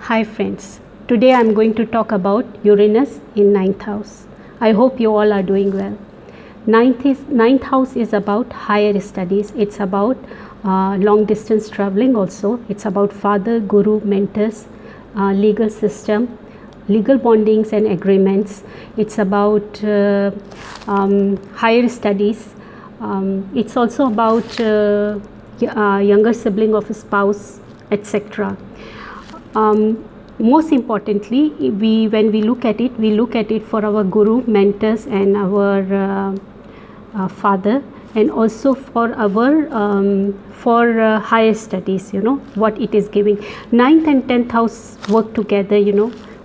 Hi friends, today I am going to talk about Uranus in 9th house. I hope you all are doing well. 9th house is about higher studies. It's about long distance traveling also. It's about father, guru, mentors, legal system, legal bondings and agreements. It's about higher studies. It's also about younger sibling of a spouse, etc. Most importantly, when we look at it for our guru, mentors and our father, and also for our higher studies, what it is giving. 9th and 10th house work together,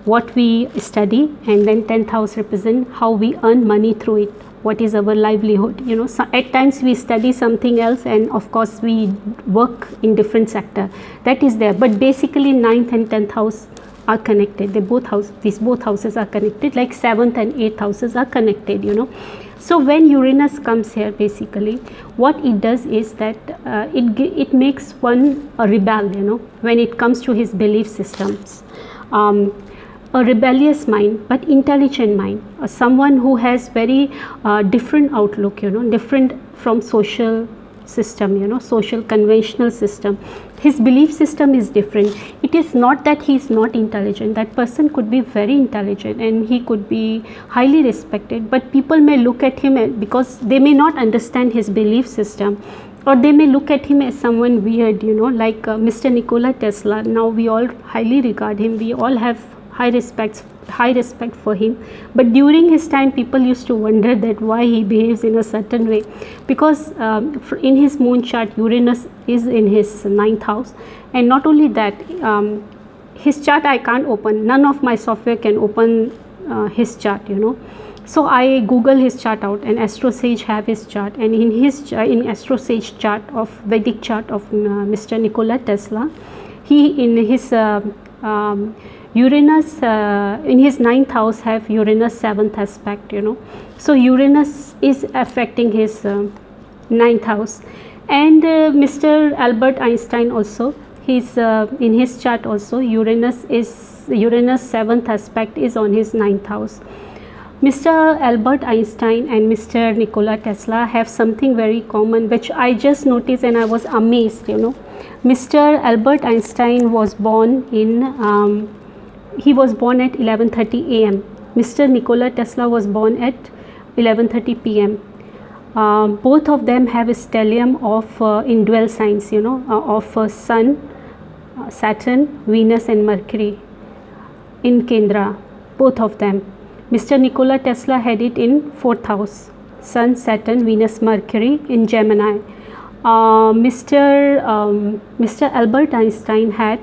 what we study, and then 10th house represent how we earn money through it, what is our livelihood. So at times we study something else, and of course we work in different sector, that is there, but basically 9th and 10th house are connected. These both houses are connected, like 7th and 8th houses are connected. So when Uranus comes here, basically what it does is that it makes one a rebel, when it comes to his belief systems. A rebellious mind but intelligent mind, someone who has very different outlook, different from social system, social conventional system. His belief system is different. It is not that he is not intelligent. That person could be very intelligent and he could be highly respected, but people may look at him because they may not understand his belief system, or they may look at him as someone weird, like Mr. Nikola Tesla. Now we all highly regard him, we all have high respect for him, but during his time people used to wonder that why he behaves in a certain way, because in his moon chart Uranus is in his 9th house. And not only that, his chart I can't open, none of my software can open his chart, so I Google his chart out, and AstroSage have his chart, and in AstroSage chart of Vedic chart of Mr. Nikola Tesla, he in his Uranus in his 9th house have Uranus 7th aspect, so Uranus is affecting his 9th house. And Mr. Albert Einstein also, he's in his chart also Uranus 7th aspect is on his 9th house. Mr. Albert Einstein and Mr. Nikola Tesla have something very common, which I just noticed and I was amazed. Mr. Albert Einstein was born in at 11:30 a.m. Mr. Nikola Tesla was born at 11:30 p.m. Both of them have a stellium of in dual signs, of Sun, Saturn, Venus and Mercury in Kendra, both of them. Mr. Nikola Tesla had it in 4th house, Sun, Saturn, Venus, Mercury in Gemini. Mr. Albert Einstein had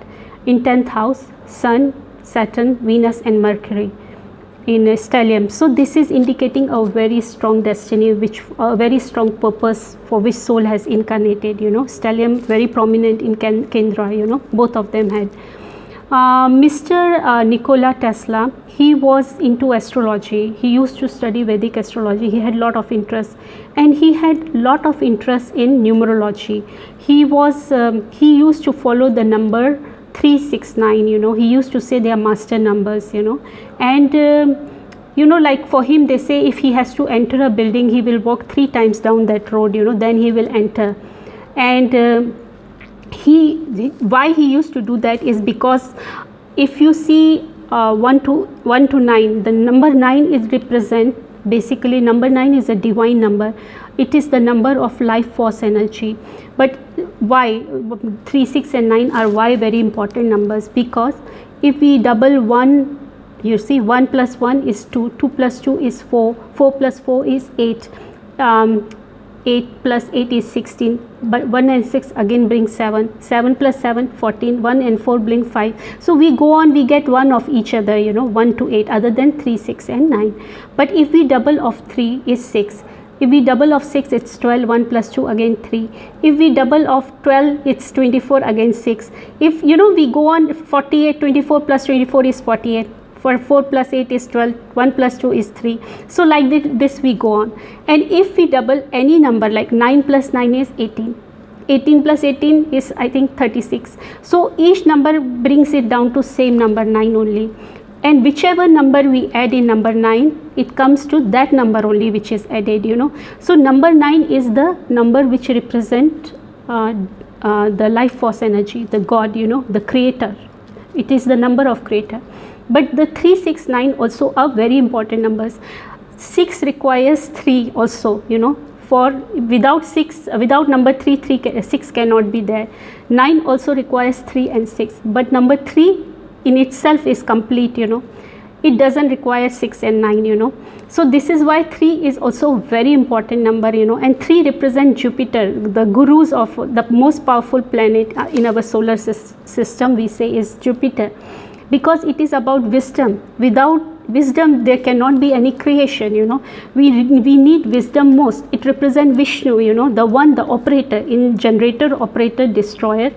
in 10th house, Sun, Saturn, Venus and Mercury in stellium. So this is indicating a very strong destiny, which a very strong purpose for which soul has incarnated. Stellium very prominent in Kendra, both of them had. Mr. Nikola Tesla, he was into astrology. He used to study Vedic astrology. He had lot of interest, and he had lot of interest in numerology. He used to follow the number 369, he used to say they are master numbers, and like for him they say if he has to enter a building, he will walk 3 times down that road, then he will enter. And why he used to do that is because if you see 1 to 9, the number 9 is represent, basically number 9 is a divine number. It is the number of life force energy. But why 3, 6 and 9 are why very important numbers? Because if we double 1, you see 1 plus 1 is 2, 2 plus 2 is 4, 4 plus 4 is 8, 8 plus 8 is 16, but 1 and 6 again bring 7, 7 plus 7 14, 1 and 4 bring 5. So we go on, we get 1 of each other, 1 to 8, other than 3, 6 and 9. But if we double of 3 is 6. If we double of 6, it's 12, 1 plus 2 again 3. If we double of 12, it's 24 again 6. If we go on 48, 24 plus 24 is 48. For 4 plus 8 is 12, 1 plus 2 is 3. So like this we go on. And if we double any number, like 9 plus 9 is 18. 18 plus 18 is I think 36. So each number brings it down to same number 9 only. And whichever number we add in number 9, it comes to that number only which is added, you know. So number 9 is the number which represent the life force energy, the God, you know, the creator. It is the number of creator. But the 3, 6, 9 also are very important numbers. 6 requires 3 also, you know. For without 6, without number 3, 6 cannot be there. 9 also requires 3 and 6. But number 3 in itself is complete, you know. It doesn't require 6 and 9, you know. So this is why 3 is also a very important number, you know. And 3 represent Jupiter, the gurus of the most powerful planet in our solar system, we say is Jupiter. Because it is about wisdom. Without wisdom there cannot be any creation, you know. We need wisdom most. It represents Vishnu, you know, the one, the operator, in generator, operator, destroyer.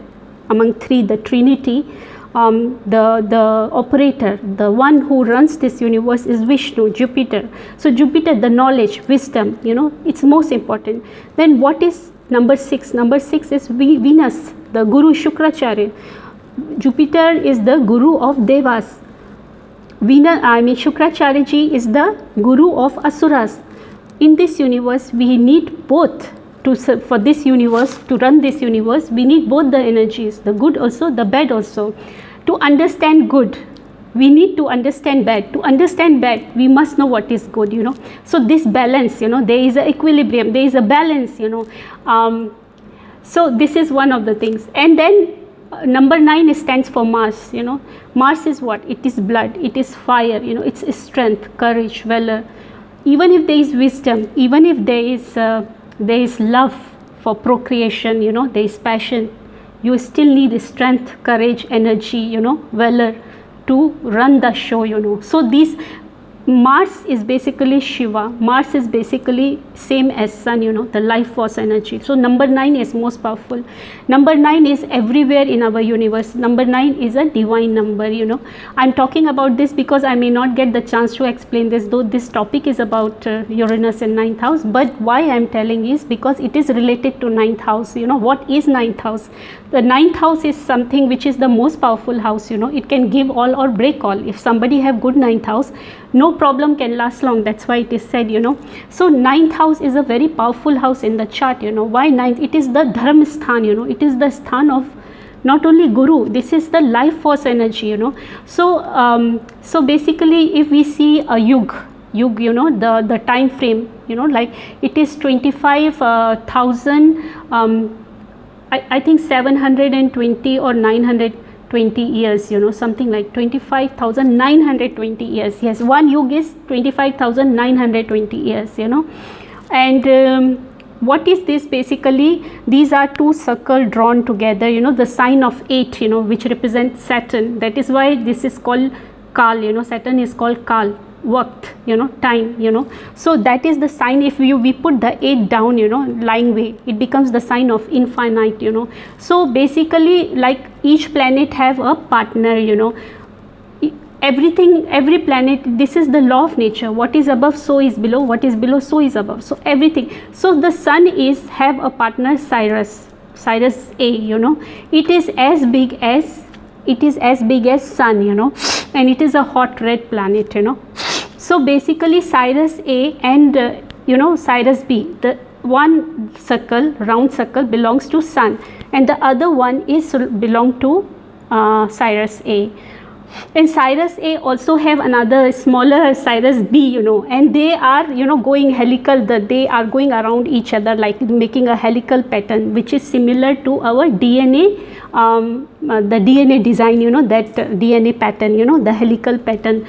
Among 3, the Trinity, the operator, the one who runs this universe is Vishnu, Jupiter. So Jupiter, the knowledge, wisdom, you know, it's most important. Then what is number 6? Number 6 is Venus, the Guru Shukracharya. Jupiter is the Guru of Devas. Shukracharya ji is the Guru of Asuras. In this universe, we need both. For this universe, to run this universe, we need both the energies, the good also, the bad also. To understand good, we need to understand bad. To understand bad, we must know what is good, you know. So this balance, you know, there is an equilibrium, there is a balance, you know. So this is one of the things. And then number 9 stands for Mars, you know. Mars is what? It is blood, it is fire, you know, it's strength, courage, valor. Even if there is wisdom, even if there is love for procreation, you know, there is passion, you still need strength, courage, energy, you know, valor to run the show, you know. So these, Mars is basically Shiva. Mars is basically same as Sun, you know, the life force energy. So number 9 is most powerful. Number 9 is everywhere in our universe. Number 9 is a divine number, you know. I'm talking about this because I may not get the chance to explain this, though this topic is about Uranus in 9th house. But why I'm telling is because it is related to 9th house, you know. What is 9th house? The 9th house is something which is the most powerful house, you know. It can give all or break all. If somebody have good 9th house, no problem can last long. That's why it is said, you know. So 9th house is a very powerful house in the chart, you know. Why 9th? It is the dharma sthan, you know. It is the sthan of not only guru, this is the life force energy, you know. So so basically if we see a yug, you know, the time frame, you know, like it is 25,000 I think 720 or 920 years, you know, something like 25,920 years. Yes, one yug is 25,920 years, you know. And what is this basically? These are 2 circles drawn together, you know, the sign of 8, you know, which represents Saturn. That is why this is called Kal, you know, Saturn is called Kal, Waqt, you know, time, you know. So that is the sign. If we put the 8 down, you know, lying way, it becomes the sign of infinite, you know. So basically, like each planet have a partner, you know. Everything, every planet, this is the law of nature. What is above, so is below. What is below, so is above. So everything. So the sun is have a partner, Sirius A, you know. It is as big as sun, you know, and it is a hot red planet, you know. So basically Sirius A and you know, Sirius B, the one circle, round circle belongs to sun, and the other one is belong to Sirius A. And Sirius A also have another smaller Sirius B, you know, and they are, you know, going helical. They are going around each other, like making a helical pattern, which is similar to our DNA, the DNA design, you know, that DNA pattern, you know, the helical pattern,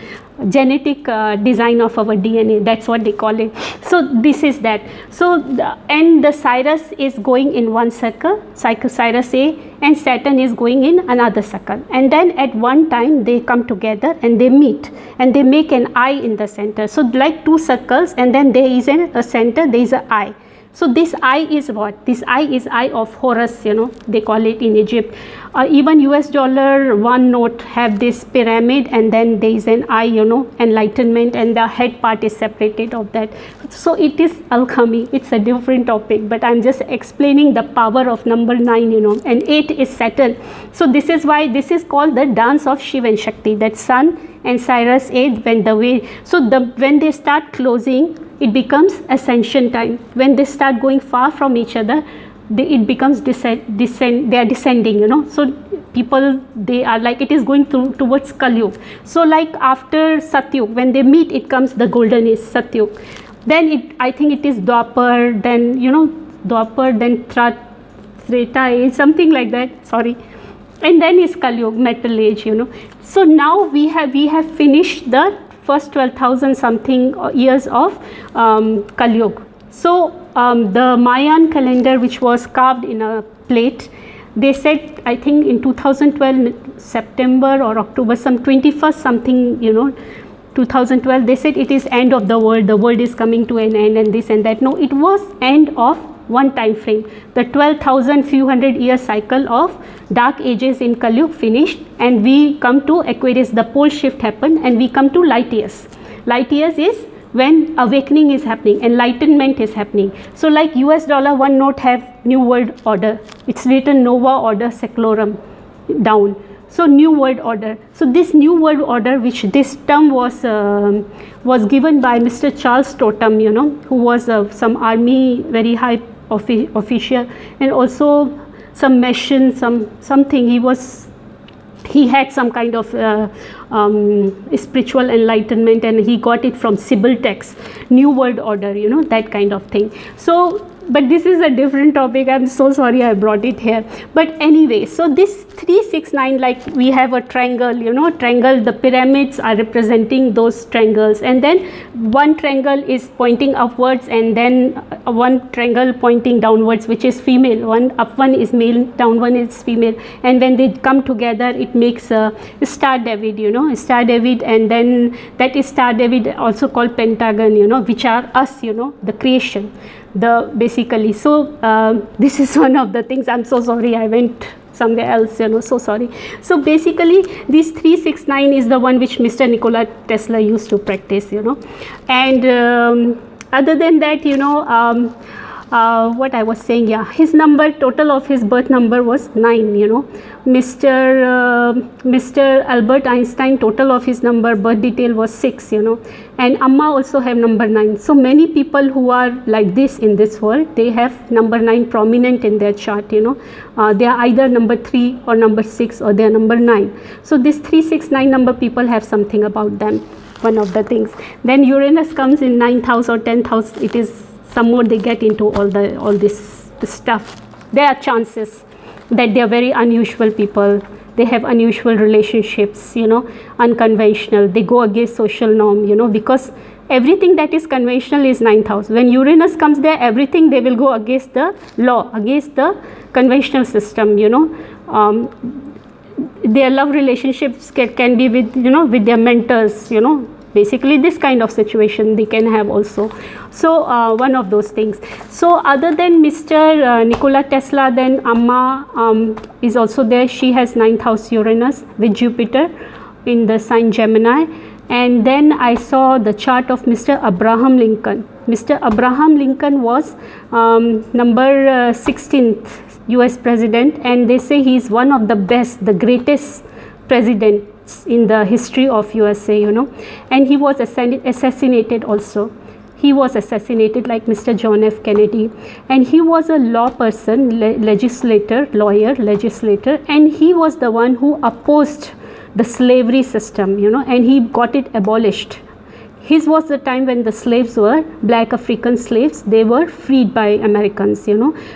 genetic design of our DNA. That's what they call it. So this is that. So the Sirius is going in one circle, Sirius A, and Saturn is going in another circle, and then at one time they come together and they meet and they make an eye in the center. So like 2 circles, and then there is a center, there is an eye. So this eye is what? This eye is eye of Horus, you know, they call it in Egypt. Even US dollar one note have this pyramid, and then there is an eye, enlightenment, and the head part is separated of that. So it is alchemy. It's a different topic, but I'm just explaining the power of number 9, and 8 is Saturn. So this is why this is called the dance of Shiva and Shakti, that Sun and Cyrus 8, when they start closing, it becomes ascension time. When they start going far from each other, it becomes they are descending, so people, they are like, it is going towards Kali Yuga. So like after Satyug, when they meet, it comes the golden age, Satyug. Then I think it is Dwapar, then Dwapar, then Treta age, something like that, sorry, and then is Kali Yuga, metal age. So now we have finished the first 12,000 something years of Kali Yuga. So the Mayan calendar, which was carved in a plate, they said, I think in 2012 September or October, some 21st something, 2012, they said it is end of the world is coming to an end, and this and that. No, it was end of one time frame. The 12,000 few hundred year cycle of dark ages in Kali Yuga finished, and we come to Aquarius. The pole shift happened, and we come to light years. Light years is when awakening is happening, enlightenment is happening. So like US dollar one note have New World Order. It's written Nova Order Seclorum down. So New World Order. So this New World Order, which this term was given by Mr. Charles Totem, who was some army very high official, and also some mission, something. He had some kind of spiritual enlightenment, and he got it from Sibyl text, New World Order, that kind of thing. So, but this is a different topic. I'm so sorry I brought it here. But anyway, so this 369, like we have a triangle, triangle, the pyramids are representing those triangles, and then one triangle is pointing upwards, and then one triangle pointing downwards, which is female. One up one is male, down one is female, and when they come together, it makes a Star David, Star David, and then that is Star David, also called pentagon, which are us, the creation. Basically, so this is one of the things. I'm so sorry I went somewhere else, so sorry. So basically this 369 is the one which Mr. Nikola Tesla used to practice, and other than that, what I was saying, yeah, his number, total of his birth number was 9, Mr. Albert Einstein, total of his number, birth detail was 6, and Amma also have number 9. So many people who are like this in this world, they have number 9 prominent in their chart, they are either number 3 or number 6, or they are number 9. So this 369 number people have something about them, one of the things. Then Uranus comes in 9th house or 10th house, it is some more they get into all this stuff. There are chances that they are very unusual people. They have unusual relationships, unconventional. They go against social norm, because everything that is conventional is 9th house. When Uranus comes there, everything they will go against the law, against the conventional system, Their love relationships can be with, with their mentors, basically this kind of situation they can have also. So one of those things. So other than Mr. Nikola Tesla, then Amma is also there. She has 9th house Uranus with Jupiter in the sign Gemini. And then I saw the chart of Mr. Abraham Lincoln. Mr. Abraham Lincoln was number 16th US president, and they say he is one of the best, the greatest president in the history of USA, and he was assassinated also. He was assassinated like Mr. John F. Kennedy, and he was a law person, lawyer, legislator, and he was the one who opposed the slavery system, and he got it abolished. His was the time when the slaves were black African slaves. They were freed by Americans,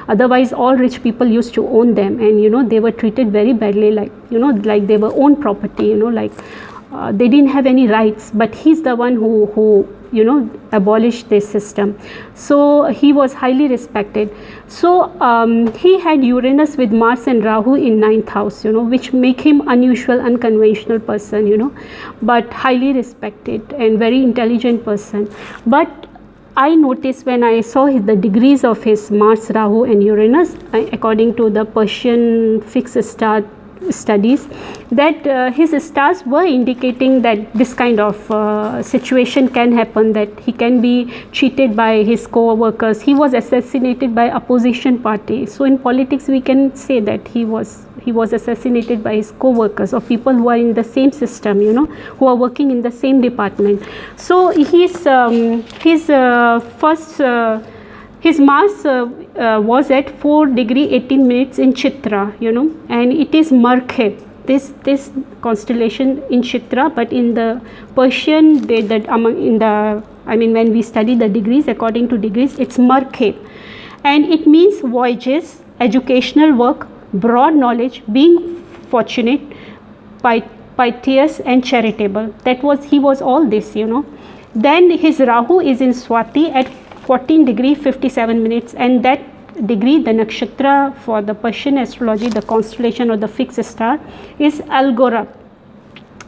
Otherwise, all rich people used to own them, and they were treated very badly, like like they were own property, like they didn't have any rights. But he's the one who abolished this system. So he was highly respected. So he had Uranus with Mars and Rahu in 9th house, which make him unusual, unconventional person, but highly respected and very intelligent person. But I noticed when I saw the degrees of his Mars, Rahu and Uranus, according to the Persian fixed star studies, that his stars were indicating that this kind of situation can happen, that he can be cheated by his co-workers. He was assassinated by opposition party. So in politics we can say that he was assassinated by his co-workers or people who are in the same system, you know, who are working in the same department. So his Mars was at 4 degree 18 minutes in Chitra, you know, and it is Markheb, this constellation in Chitra, but in the Persian, when we study the degrees, according to degrees, it's Markheb, and it means voyages, educational work, broad knowledge, being fortunate, pious and charitable. He was all this, you know. Then his Rahu is in Swati at 14 degree 57 minutes, and that degree, the nakshatra for the Persian astrology, the constellation or the fixed star, is Algorab.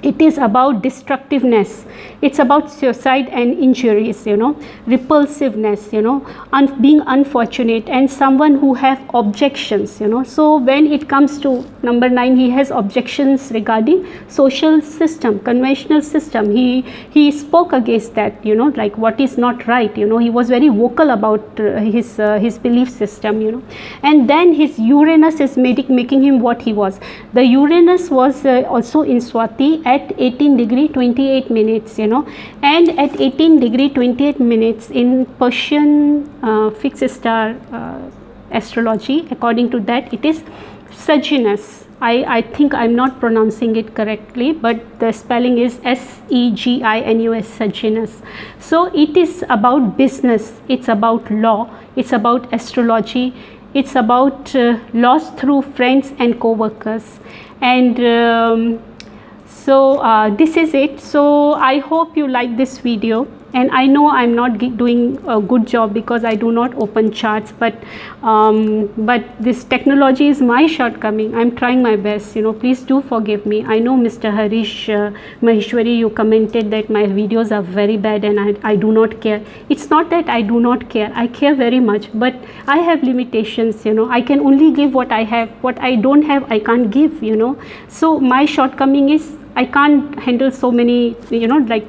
It is about destructiveness, it's about suicide and injuries, you know, repulsiveness, you know, being unfortunate, and someone who have objections, you know. So when it comes to number 9, he has objections regarding social system, conventional system. He spoke against that, you know, like what is not right, you know. He was very vocal about his belief system, you know. And then his Uranus is making him what he was. The Uranus was also in Swati at 18 degree 28 minutes, you know, and at 18 degree 28 minutes in Persian fixed star astrology, according to that, it is Saginus. I think I'm not pronouncing it correctly, but the spelling is Seginus, Saginus. So it is about business, it's about law, it's about astrology, it's about loss through friends and co-workers. And so this is it. So I hope you like this video, and I know I'm not doing a good job because I do not open charts, but this technology is my shortcoming. I'm trying my best, you know. Please do forgive me. I know Mr. Harish Maheshwari, you commented that my videos are very bad and I do not care. It's not that I do not care, I care very much, but I have limitations, you know. I can only give what I have. What I don't have, I can't give, you know. So my shortcoming is I can't handle so many, you know, like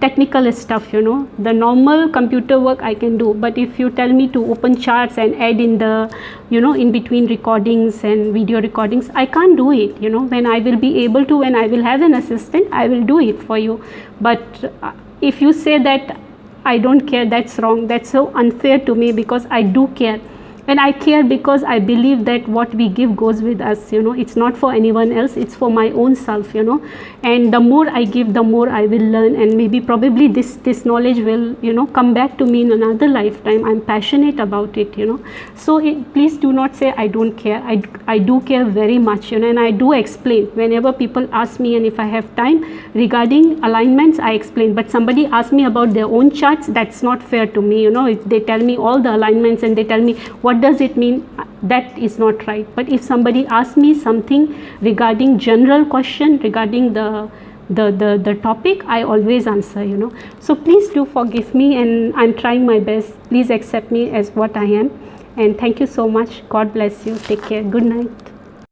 technical stuff, you know. The normal computer work I can do, but if you tell me to open charts and add in the, you know, in between recordings and video recordings, I can't do it, you know. When I will be able to, when I will have an assistant, I will do it for you. But if you say that I don't care, that's wrong. That's so unfair to me, because I do care. And I care because I believe that what we give goes with us, you know. It's not for anyone else, it's for my own self, you know. And the more I give, the more I will learn, and maybe probably this knowledge will, you know, come back to me in another lifetime. I'm passionate about it, you know. So please do not say I don't care. I do care very much, you know, and I do explain. Whenever people ask me, and if I have time regarding alignments, I explain. But somebody asks me about their own charts, that's not fair to me, you know. If they tell me all the alignments and they tell me what does it mean, that is not right. But if somebody asks me something regarding general question regarding the topic, I always answer, you know. So please do forgive me, and I'm trying my best. Please accept me as what I am, and thank you so much. God bless you. Take care. Good night.